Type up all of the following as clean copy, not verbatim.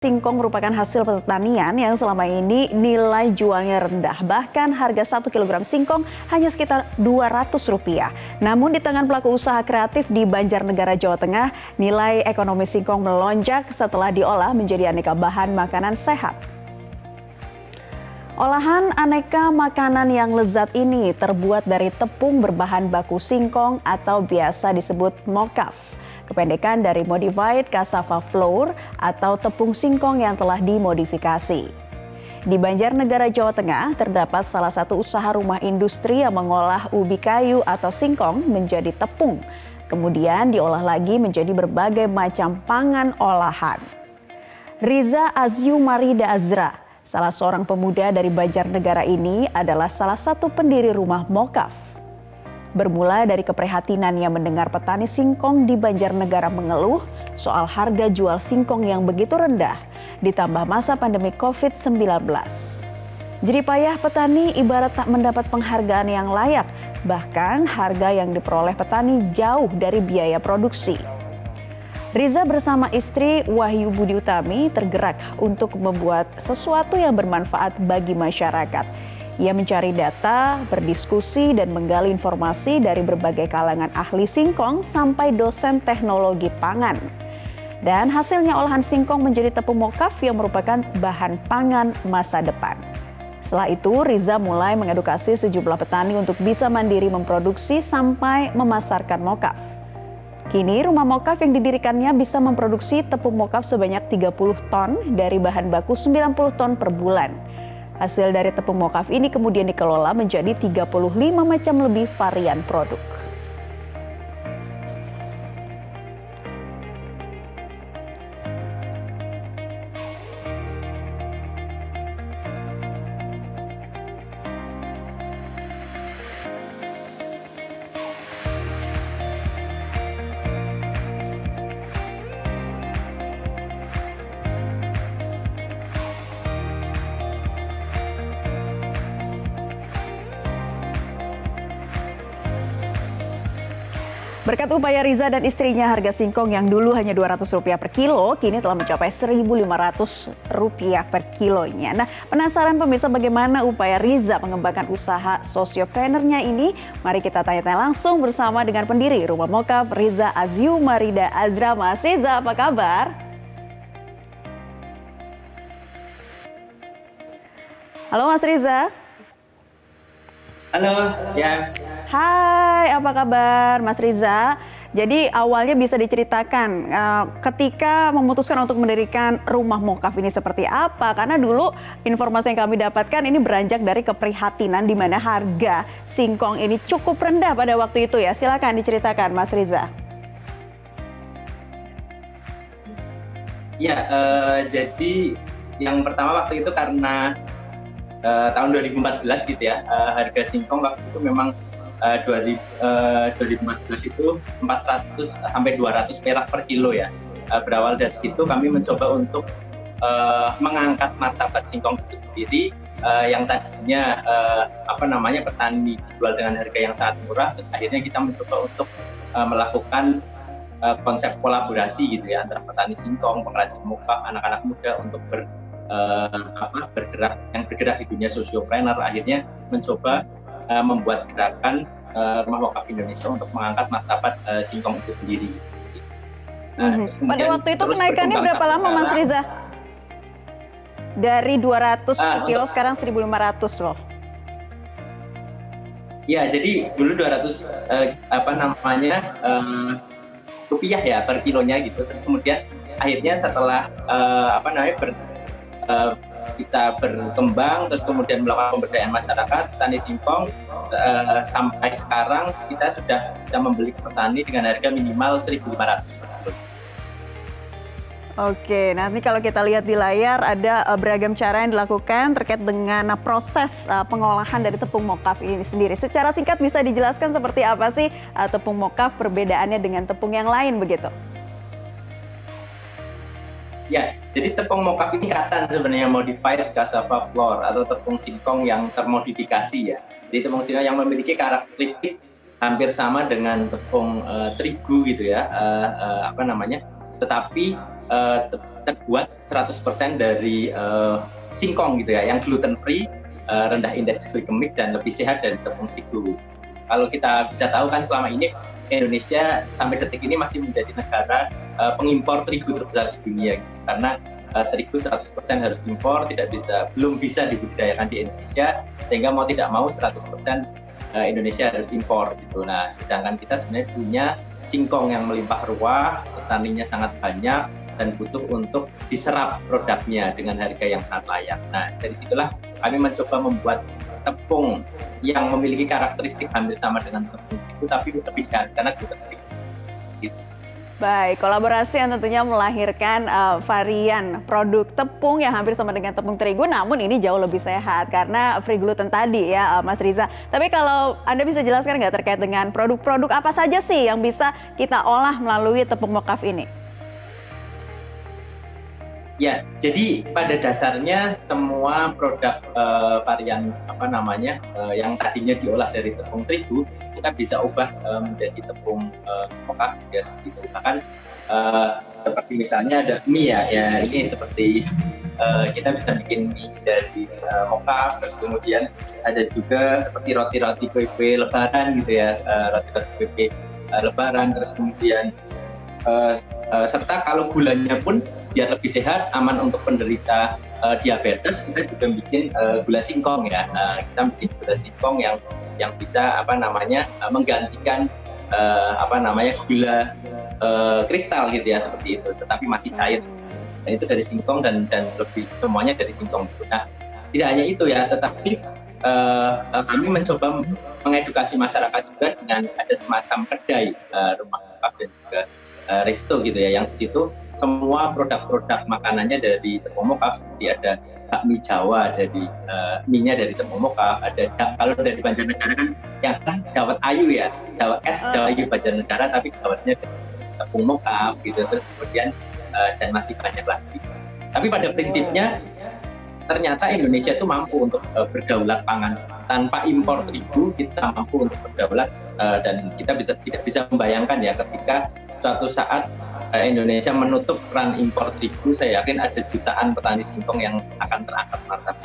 Singkong merupakan hasil pertanian yang selama ini nilai jualnya rendah. Bahkan harga 1 kilogram singkong hanya sekitar Rp200. Namun di tangan pelaku usaha kreatif di Banjarnegara, Jawa Tengah, nilai ekonomi singkong melonjak setelah diolah menjadi aneka bahan makanan sehat. Olahan aneka makanan yang lezat ini terbuat dari tepung berbahan baku singkong atau biasa disebut mocaf. Kependekan dari Modified Cassava Flour atau tepung singkong yang telah dimodifikasi. Di Banjarnegara, Jawa Tengah, terdapat salah satu usaha rumah industri yang mengolah ubi kayu atau singkong menjadi tepung. Kemudian diolah lagi menjadi berbagai macam pangan olahan. Riza Aziumarida Azra, salah seorang pemuda dari Banjarnegara ini adalah salah satu pendiri rumah mocaf. Bermula dari keprihatinannya mendengar petani singkong di Banjarnegara mengeluh soal harga jual singkong yang begitu rendah, ditambah masa pandemi COVID-19. Jerih payah petani ibarat tak mendapat penghargaan yang layak, bahkan harga yang diperoleh petani jauh dari biaya produksi. Riza bersama istri Wahyu Budi Utami tergerak untuk membuat sesuatu yang bermanfaat bagi masyarakat. Ia mencari data, berdiskusi, dan menggali informasi dari berbagai kalangan ahli singkong sampai dosen teknologi pangan. Dan hasilnya olahan singkong menjadi tepung mocaf yang merupakan bahan pangan masa depan. Setelah itu, Riza mulai mengedukasi sejumlah petani untuk bisa mandiri memproduksi sampai memasarkan mocaf. Kini, rumah mocaf yang didirikannya bisa memproduksi tepung mocaf sebanyak 30 ton dari bahan baku 90 ton per bulan. Hasil dari tepung mocaf ini kemudian dikelola menjadi 35 macam lebih varian produk. Berkat upaya Riza dan istrinya, harga singkong yang dulu hanya Rp200 per kilo, kini telah mencapai Rp1.500 per kilonya. Nah, penasaran pemirsa bagaimana upaya Riza mengembangkan usaha sociopreneurnya ini? Mari kita tanya-tanya langsung bersama dengan pendiri Rumah Mocaf, Riza Aziumarida Azra. Mas Riza, apa kabar? Halo Mas Riza. Halo, ya. Hai, apa kabar Mas Riza? Jadi awalnya bisa diceritakan ketika memutuskan untuk mendirikan rumah mocaf ini seperti apa? Karena dulu informasi yang kami dapatkan ini beranjak dari keprihatinan di mana harga singkong ini cukup rendah pada waktu itu ya. Silakan diceritakan Mas Riza. Ya, jadi yang pertama waktu itu karena tahun 2014 gitu ya, harga singkong waktu itu memang 2014 itu 400 sampai 200 perak per kilo ya. Berawal dari situ kami mencoba untuk mengangkat martabat singkong itu sendiri yang tadinya petani dijual dengan harga yang sangat murah, terus akhirnya kita mencoba untuk melakukan konsep kolaborasi gitu ya antara petani singkong, pengrajin mocaf, anak-anak muda untuk bergerak di dunia sosiopreneur. Akhirnya mencoba membuat gerakan Rumah Mocaf Indonesia untuk mengangkat martabat singkong itu sendiri. Pada waktu itu kenaikannya berapa lama Mas Riza? Dari 200 kilo sekarang 1.500 loh. Ya, jadi dulu 200 rupiah ya per kilonya gitu. Terus kemudian akhirnya setelah kita berkembang, terus kemudian melakukan pemberdayaan masyarakat, petani singkong, sampai sekarang kita sudah bisa membeli petani dengan harga minimal 1.500 per kilo. Oke, nanti kalau kita lihat di layar ada beragam cara yang dilakukan terkait dengan proses pengolahan dari tepung mocaf ini sendiri. Secara singkat bisa dijelaskan seperti apa sih tepung mocaf, perbedaannya dengan tepung yang lain begitu? Ya, jadi tepung mocaf ini singkatan sebenarnya Modified Cassava Flour atau tepung singkong yang termodifikasi ya. Jadi tepung singkong yang memiliki karakteristik hampir sama dengan tepung terigu gitu ya, tetapi terbuat 100% dari singkong gitu ya, yang gluten free, rendah indeks glikemik dan lebih sehat dari tepung terigu. Kalau kita bisa tahu kan selama ini Indonesia sampai detik ini masih menjadi negara pengimpor terigu terbesar di dunia gitu. Karena terigu 100% harus impor, belum bisa dibudidayakan di Indonesia, sehingga mau tidak mau 100% Indonesia harus impor gitu. Nah, sedangkan kita sebenarnya punya singkong yang melimpah ruah, petaninya sangat banyak dan butuh untuk diserap produknya dengan harga yang sangat layak. Nah, dari situlah kami mencoba membuat tepung yang memiliki karakteristik hampir sama dengan tepung itu, tapi lebih sehat karena gluten free. Gitu. Baik, kolaborasi yang tentunya melahirkan varian produk tepung yang hampir sama dengan tepung terigu, namun ini jauh lebih sehat karena free gluten tadi ya, Mas Riza. Tapi kalau Anda bisa jelaskan nggak terkait dengan produk-produk apa saja sih yang bisa kita olah melalui tepung mokaf ini? Ya, jadi pada dasarnya semua produk varian yang tadinya diolah dari tepung terigu kita bisa ubah menjadi tepung mokaf ya, seperti itu. Bahkan seperti misalnya ada mie ya ini seperti kita bisa bikin mie dari mokaf, terus kemudian ada juga seperti roti-roti kue lebaran gitu ya, roti-roti kue lebaran, terus kemudian serta kalau gulanya pun biar lebih sehat, aman untuk penderita diabetes, kita juga bikin gula singkong ya. Kita bikin gula singkong yang bisa menggantikan gula kristal gitu ya, seperti itu, tetapi masih cair. Dan itu dari singkong dan lebih semuanya dari singkong. Nah, tidak hanya itu ya, tetapi kami mencoba mengedukasi masyarakat juga dengan ada semacam kedai rumah makan dan juga resto gitu ya, yang di situ semua produk-produk makanannya dari tepung mokaf, seperti ada bakmi Jawa dari mie-nya dari tepung mokaf, ada kalau dari Banjarnegara kan yang dawet ayu ya, dawet es Jawa ayu Banjarnegara, tapi dawetnya dari tepung mokaf gitu, terus kemudian dan masih banyak lagi. Tapi pada prinsipnya ternyata Indonesia itu mampu untuk berdaulat pangan tanpa impor terigu. Kita mampu untuk berdaulat dan kita tidak bisa membayangkan ya ketika suatu saat Indonesia menutup keran impor terigu, saya yakin ada jutaan petani singkong yang akan terangkat martabak.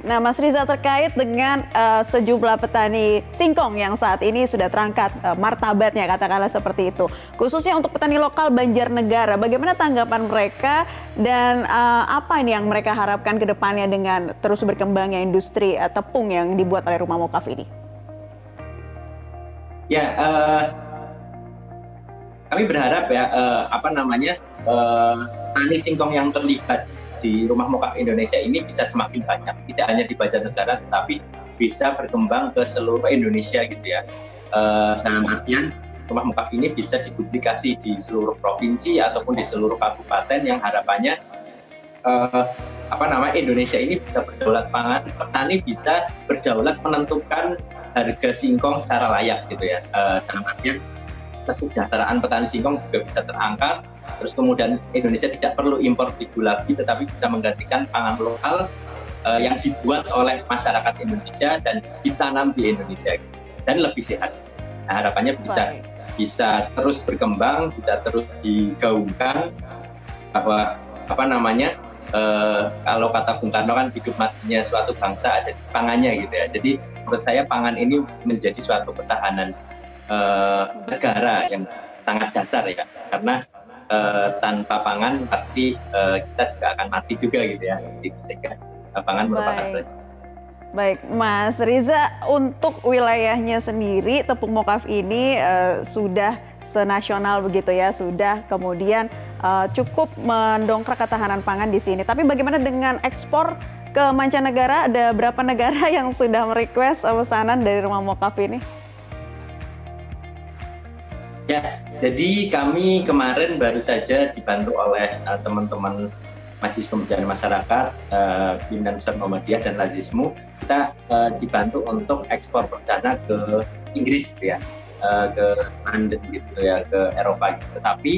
Nah, Mas Riza, terkait dengan sejumlah petani singkong yang saat ini sudah terangkat martabatnya, katakanlah seperti itu, khususnya untuk petani lokal Banjarnegara, bagaimana tanggapan mereka dan apa ini yang mereka harapkan ke depannya dengan terus berkembangnya industri tepung yang dibuat oleh Rumah Mokaf ini? Ya, kami berharap ya petani singkong yang terlibat di Rumah Mokaf Indonesia ini bisa semakin banyak, tidak hanya di Banjarnegara tetapi bisa berkembang ke seluruh Indonesia gitu ya. Dalam artian Rumah Mokaf ini bisa diduplikasi di seluruh provinsi ataupun di seluruh kabupaten, yang harapannya Indonesia ini bisa berdaulat pangan, petani bisa berdaulat menentukan harga singkong secara layak gitu ya. Dalam artian kesejahteraan petani singkong juga bisa terangkat, terus kemudian Indonesia tidak perlu impor terigu lagi, tetapi bisa menggantikan pangan lokal yang dibuat oleh masyarakat Indonesia dan ditanam di Indonesia dan lebih sehat. Nah, harapannya bisa terus berkembang, bisa terus digaungkan bahwa kalau kata Bung Karno kan hidup matinya suatu bangsa ada di pangannya gitu ya. Jadi menurut saya pangan ini menjadi suatu ketahanan negara yang sangat dasar ya, karena tanpa pangan pasti kita juga akan mati juga gitu ya, seperti itu, sehingga pangan merupakan prinsip. Baik, Mas Riza, untuk wilayahnya sendiri tepung mokaf ini sudah senasional begitu ya, sudah kemudian cukup mendongkrak ketahanan pangan di sini. Tapi bagaimana dengan ekspor ke mancanegara? Ada berapa negara yang sudah merequest pesanan dari Rumah Mokaf ini? Ya, jadi kami kemarin baru saja dibantu oleh teman-teman Majelis Pemberdayaan Masyarakat, Pimpinan Pusat Muhammadiyah dan Lazismu. Kita dibantu untuk ekspor perdana ke Inggris gitu ya, ke London gitu ya, ke Eropa gitu. Tetapi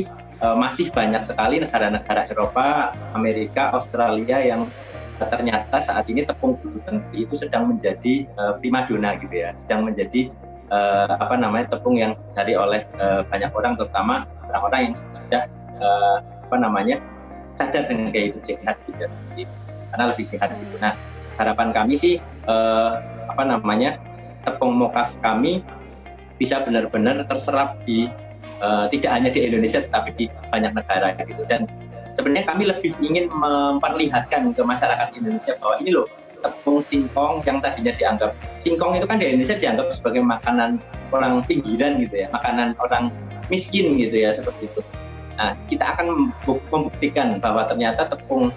masih banyak sekali negara-negara Eropa, Amerika, Australia yang ternyata saat ini tepung gluten free itu sedang menjadi primadona gitu ya, sedang menjadi tepung yang dicari oleh banyak orang, terutama orang-orang yang sudah sadar dengan gaya hidup sehat gitu ya, seperti itu. Karena lebih sehat gitu. Nah, harapan kami sih tepung mokaf kami bisa benar-benar terserap di tidak hanya di Indonesia tetapi di banyak negara gitu. Dan sebenarnya kami lebih ingin memperlihatkan ke masyarakat Indonesia bahwa ini loh tepung singkong yang tadinya dianggap singkong itu kan di Indonesia dianggap sebagai makanan orang pinggiran gitu ya, makanan orang miskin gitu ya, seperti itu. Nah, kita akan membuktikan bahwa ternyata tepung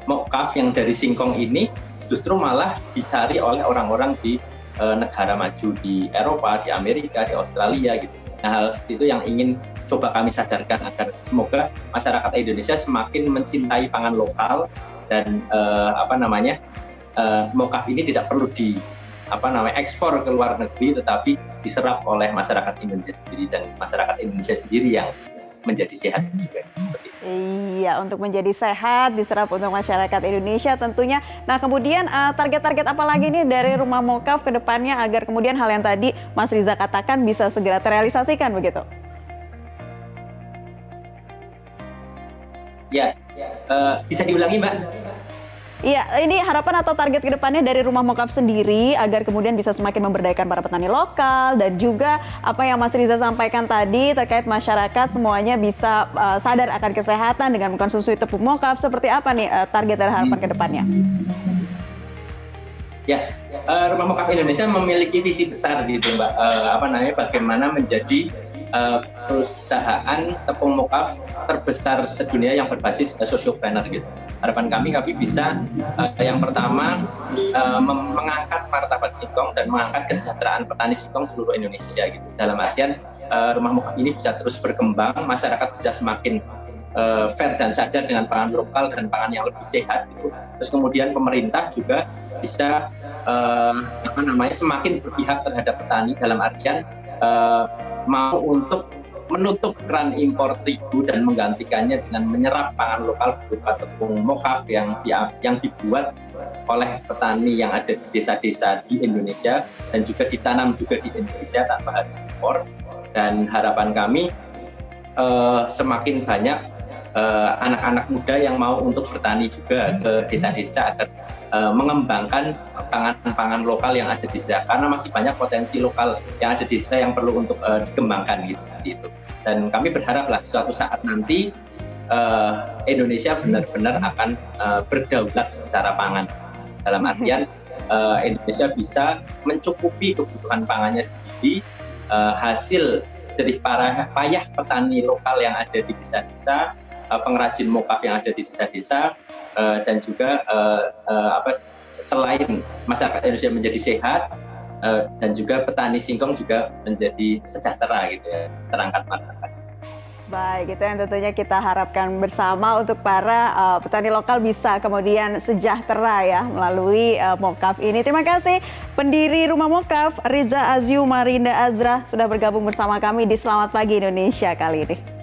mokaf yang dari singkong ini justru malah dicari oleh orang-orang di negara maju, di Eropa, di Amerika, di Australia gitu. Nah, hal seperti itu yang ingin coba kami sadarkan agar semoga masyarakat Indonesia semakin mencintai pangan lokal dan mokaf ini tidak perlu ekspor ke luar negeri, tetapi diserap oleh masyarakat Indonesia sendiri, dan masyarakat Indonesia sendiri yang menjadi sehat juga seperti itu. Iya, untuk menjadi sehat diserap untuk masyarakat Indonesia tentunya. Nah, kemudian target-target apa lagi nih dari Rumah Mokaf ke depannya agar kemudian hal yang tadi Mas Riza katakan bisa segera terrealisasikan begitu? Ya, bisa diulangi Mbak? Iya, ini harapan atau target ke depannya dari Rumah Mokaf sendiri agar kemudian bisa semakin memberdayakan para petani lokal, dan juga apa yang Mas Riza sampaikan tadi terkait masyarakat semuanya bisa sadar akan kesehatan dengan mengkonsumsi tepung mokaf. Seperti apa nih target dan harapan ke depannya? Ya, Rumah Mokaf Indonesia memiliki visi besar gitu Mbak, bagaimana menjadi perusahaan tepung mokaf terbesar sedunia yang berbasis sociopreneur gitu. Harapan kami bisa yang pertama mengangkat martabat singkong dan mengangkat kesejahteraan petani singkong seluruh Indonesia gitu. Dalam artian Rumah Mokaf ini bisa terus berkembang, masyarakat bisa semakin fair dan sadar dengan pangan lokal dan pangan yang lebih sehat gitu. Terus kemudian pemerintah juga bisa semakin berpihak terhadap petani, dalam artian mau untuk menutup keran impor terigu dan menggantikannya dengan menyerap pangan lokal berupa tepung mokaf yang dibuat oleh petani yang ada di desa-desa di Indonesia dan juga ditanam juga di Indonesia tanpa harus impor. Dan harapan kami semakin banyak anak-anak muda yang mau untuk bertani juga ke desa-desa agar mengembangkan pangan-pangan lokal yang ada di desa, karena masih banyak potensi lokal yang ada di desa yang perlu untuk dikembangkan gitu, seperti itu. Dan kami berharaplah suatu saat nanti Indonesia benar-benar akan berdaulat secara pangan, dalam artian Indonesia bisa mencukupi kebutuhan pangannya sendiri hasil dari payah petani lokal yang ada di desa-desa, pengrajin mokaf yang ada di desa-desa, dan juga selain masyarakat Indonesia menjadi sehat, dan juga petani singkong juga menjadi sejahtera gitu ya, terangkat martabat. Baik, itu yang tentunya kita harapkan bersama untuk para petani lokal bisa kemudian sejahtera ya melalui Mokaf ini. Terima kasih pendiri Rumah Mokaf, Riza Azyu Marinda Azra, sudah bergabung bersama kami di Selamat Pagi Indonesia kali ini.